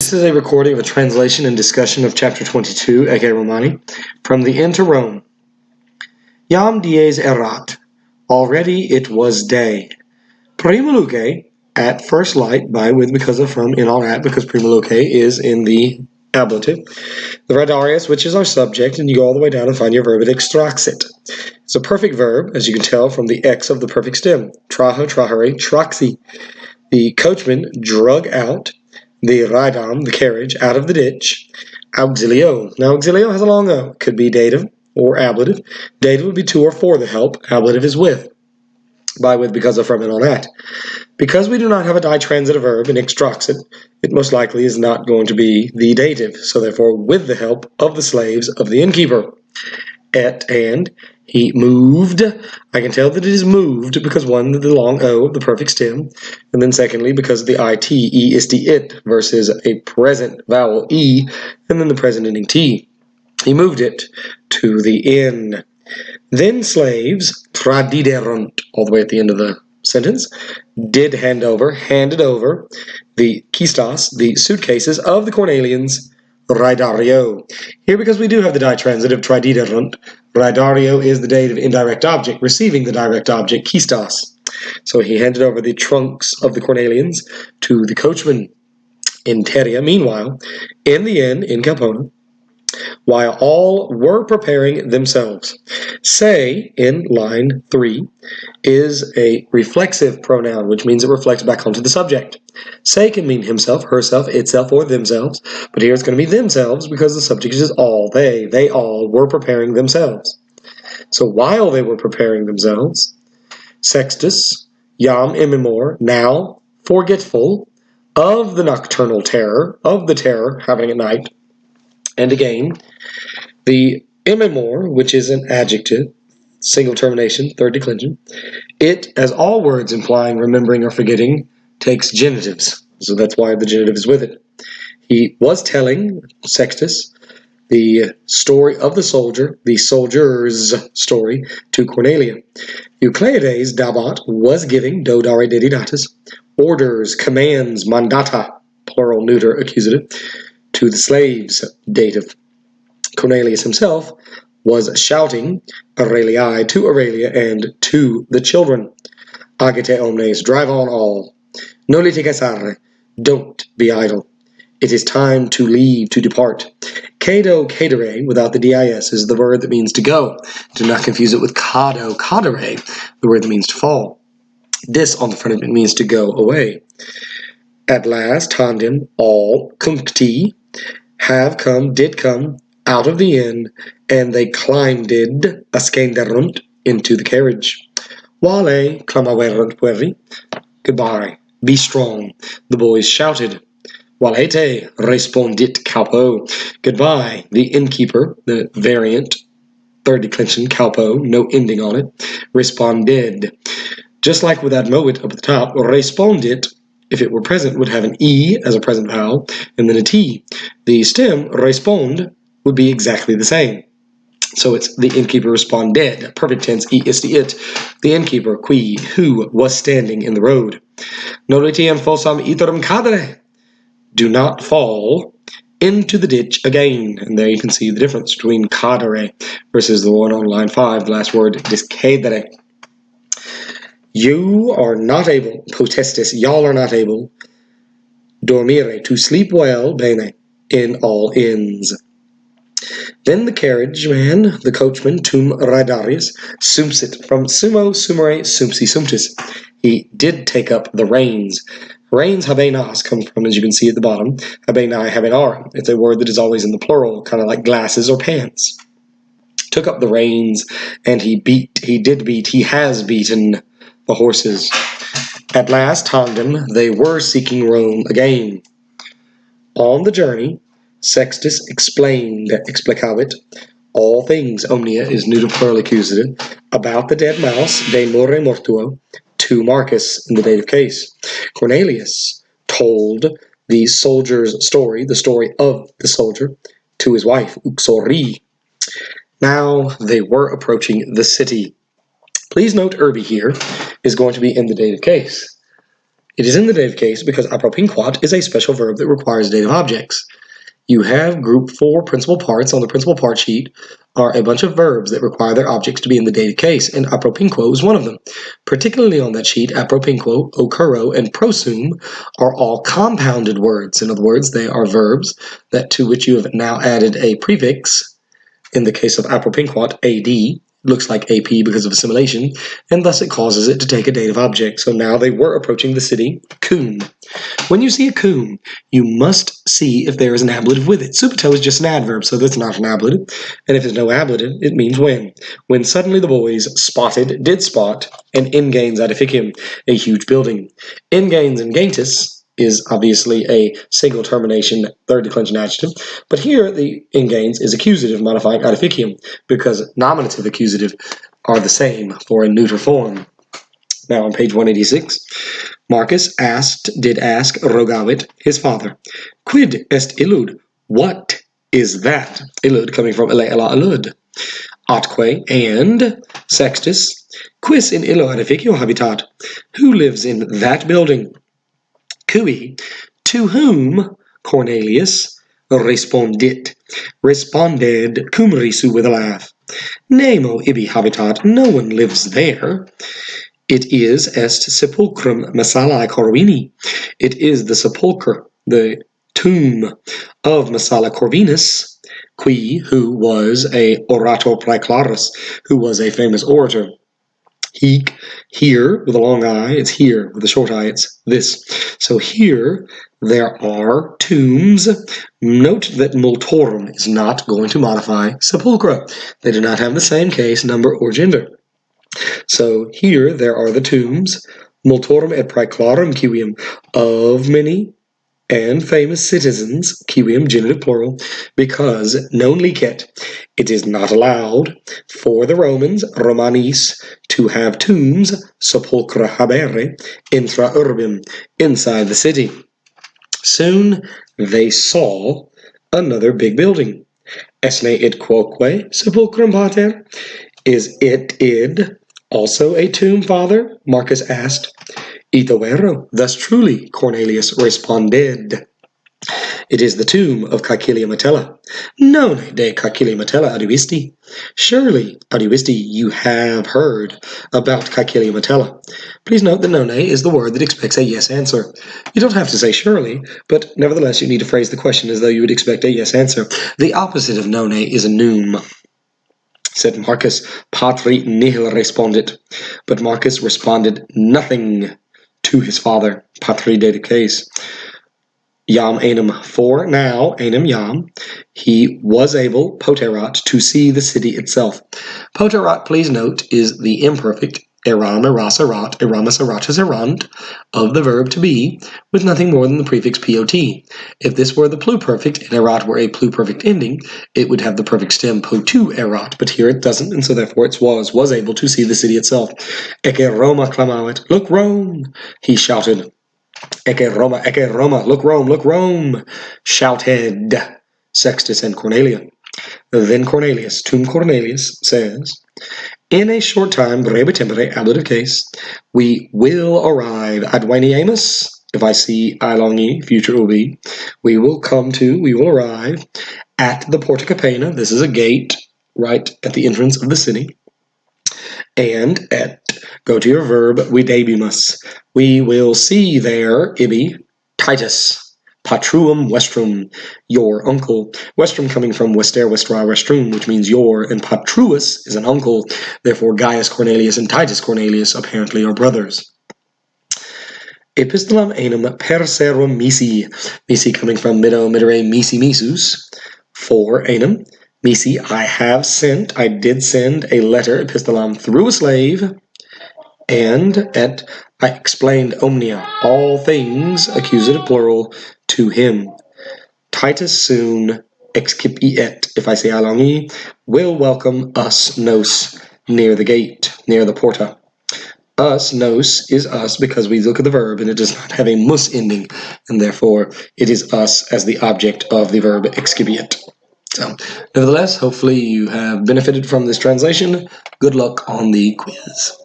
This is a recording of a translation and discussion of chapter 22, Ecce Romani, from the End to Rome. Iam dies erat. Already it was day. Prima luce, at first light, by, with, because of, from, in, all, at, because prima luce is in the ablative. The radarius, which is our subject, and you go all the way down and find your verb, it extraxit. It's a perfect verb, as you can tell from the X of the perfect stem. Traho, trahere, traxi. The coachman drug out the raidam, the carriage, out of the ditch. Auxilio. Now, auxilio has a long O. Could be dative or ablative. Dative would be to or for the help. Ablative is with. By, with, because of, from, and on at. Because we do not have a ditransitive verb in extraxit, it most likely is not going to be the dative. So therefore, with the help of the slaves of the innkeeper. Et, and he moved. I can tell that it is moved because one, the long O of the perfect stem, and then secondly, because of the it, e is the it, versus a present vowel e, and then the present ending t. He moved it to the inn. Then slaves, tradiderunt, all the way at the end of the sentence, handed over the kistas, the suitcases of the Cornelians, Raidario. Here, because we do have the ditransitive tradiderunt, Raidario is the dative indirect object, receiving the direct object, kistas. So he handed over the trunks of the Cornelians to the coachman. In Teria, meanwhile, in the inn, in Campona, while all were preparing themselves. Say, in line 3, is a reflexive pronoun, which means it reflects back onto the subject. Say can mean himself, herself, itself, or themselves, but here it's going to be themselves because the subject is all. They all were preparing themselves. So while they were preparing themselves, Sextus, Iam Imimor, now forgetful of the nocturnal terror, of the terror happening at night. And again, the imimor, which is an adjective, single termination, third declension, it, as all words implying remembering or forgetting, takes genitives. So that's why the genitive is with it. He was telling, Sextus, the story of the soldier, the soldier's story, to Cornelia. Eucleides dabat was giving, do dare dedidatus, orders, commands, mandata, plural neuter accusative, to the slaves, dative. Cornelius himself was shouting, Aureliae, to Aurelia and to the children. Agite omnes, drive on all. Nolite cessare, don't be idle. It is time to leave, to depart. Cado, cadere, without the dis, is the word that means to go. Do not confuse it with cado, cadere, the word that means to fall. This on the front of it means to go away. At last, tandem, all, cuncti, have come, did come, out of the inn, and they climbed ascenderunt, into the carriage. Vale, clamaverunt pueri, goodbye, be strong, the boys shouted. Valete, respondit calpo, goodbye, the innkeeper, the variant, third declension, calpo, no ending on it, responded. Just like with that mowit up at the top, respondit, if it were present, would have an E as a present vowel, and then a T. The stem, respond, would be exactly the same. So it's the innkeeper responded, perfect tense, E is the it, the innkeeper, qui, who, was standing in the road. Nolitiam fosam iterum cadere, do not fall into the ditch again. And there you can see the difference between cadere versus the one on line 5, the last word, discedere. You are not able, potestis, y'all are not able, dormire, to sleep well, bene, in all inns. Then the carriage man, the coachman, tum raidarius, sumsit, from sumo, sumere, sumsi, sumtis. He did take up the reins. Reins, habenas, come from, as you can see at the bottom, habenai, habenarum. It's a word that is always in the plural, kind of like glasses or pants. Took up the reins, and he has beaten the horses. At last, tandem, they were seeking Rome again. On the journey, Sextus explained, explicavit, all things, omnia is neuter plural accusative, about the dead mouse, de more mortuo, to Marcus in the dative case. Cornelius told the soldier's story, the story of the soldier, to his wife, uxori. Now they were approaching the city. Please note Irby here is going to be in the dative case. It is in the dative case because apropinquat is a special verb that requires dative objects. You have group 4 principal parts on the principal part sheet are a bunch of verbs that require their objects to be in the dative case, and apropinquo is one of them. Particularly on that sheet, apropinquo, occurro, and prosum are all compounded words. In other words, they are verbs to which you have now added a prefix. In the case of apropinquat, ad, looks like AP because of assimilation, and thus it causes it to take a dative object. So now they were approaching the city, Coom. When you see a Coom, you must see if there is an ablative with it. Subito is just an adverb, so that's not an ablative. And if there's no ablative, it means when. When suddenly the boys did spot, an ingains aedificium, a huge building. Ingains and gaintus is obviously a single termination, third declension adjective, but here the ingains is accusative modifying aedificium because nominative accusative are the same for a neuter form. Now on page 186, Marcus did ask Rogavit, his father, quid est illud? What is that? Illud coming from ele ela illud. Atque and Sextus, quis in illo aedificio habitat? Who lives in that building? Cui, to whom Cornelius responded cum risu with a laugh. Nemo ibi habitat, no one lives there. It is est sepulchrum Messalae Corvini. It is the sepulchre, the tomb of Messala Corvinus, who was a orator praeclarus, who was a famous orator. Heek, here with a long I, it's here with a short I, it's this. So here there are tombs. Note that multorum is not going to modify sepulchra. They do not have the same case, number, or gender. So here there are the tombs, multorum et praeclarum civium, of many and famous citizens, civium genitive plural, because non licet, it is not allowed for the Romans, Romanis, to have tombs, sepulchra habere, intra urbem, inside the city. Soon they saw another big building. Esne id quoque sepulchrum pater? Is it id also a tomb, father? Marcus asked. Ito vero, thus truly, Cornelius responded. It is the tomb of Caecilia Metella. None de Caecilia Metella adivisti. Surely, adivisti, you have heard about Caecilia Metella. Please note that none is the word that expects a yes answer. You don't have to say surely, but nevertheless you need to phrase the question as though you would expect a yes answer. The opposite of none is a noum. Said Marcus, patri nihil respondit. But Marcus responded nothing to his father, patri dative case. Yam enum, for now, enum yam, he was able, poterat, to see the city itself. Poterat, please note, is the imperfect eram, eras, erat, eramus, eratus, erant of the verb to be, with nothing more than the prefix pot. If this were the pluperfect and erat were a pluperfect ending, it would have the perfect stem potu erat, but here it doesn't, and so therefore it was able to see the city itself. Ecce Roma clamavit, look Rome, he shouted. Ecce Roma, look Rome, shouted Sextus and Cornelia. Then Cornelius, tum Cornelius, says, in a short time, breve tempore, ablative case, we will arrive at Adveniamus. If I see ilongi, future ubi, we will arrive at the Porta Capena. This is a gate right at the entrance of the city. And go to your verb, videbimus. We will see there, ibi, Titus, patruum vestrum, your uncle. Vestrum coming from vester, vestra, vestrum, which means your, and patruus is an uncle. Therefore, Gaius Cornelius and Titus Cornelius apparently are brothers. Epistolam enum perserum misi. Misi coming from mido, midere, misi, misus. For enum. Misi, I did send a letter, epistolam, through a slave, and I explained omnia, all things, accusative plural, to him. Titus soon, excipiet, if I say alongi, will welcome us nos, near the gate, near the porta. Us, nos, is us because we look at the verb and it does not have a mus ending, and therefore it is us as the object of the verb excipiet. So, nevertheless, hopefully you have benefited from this translation. Good luck on the quiz.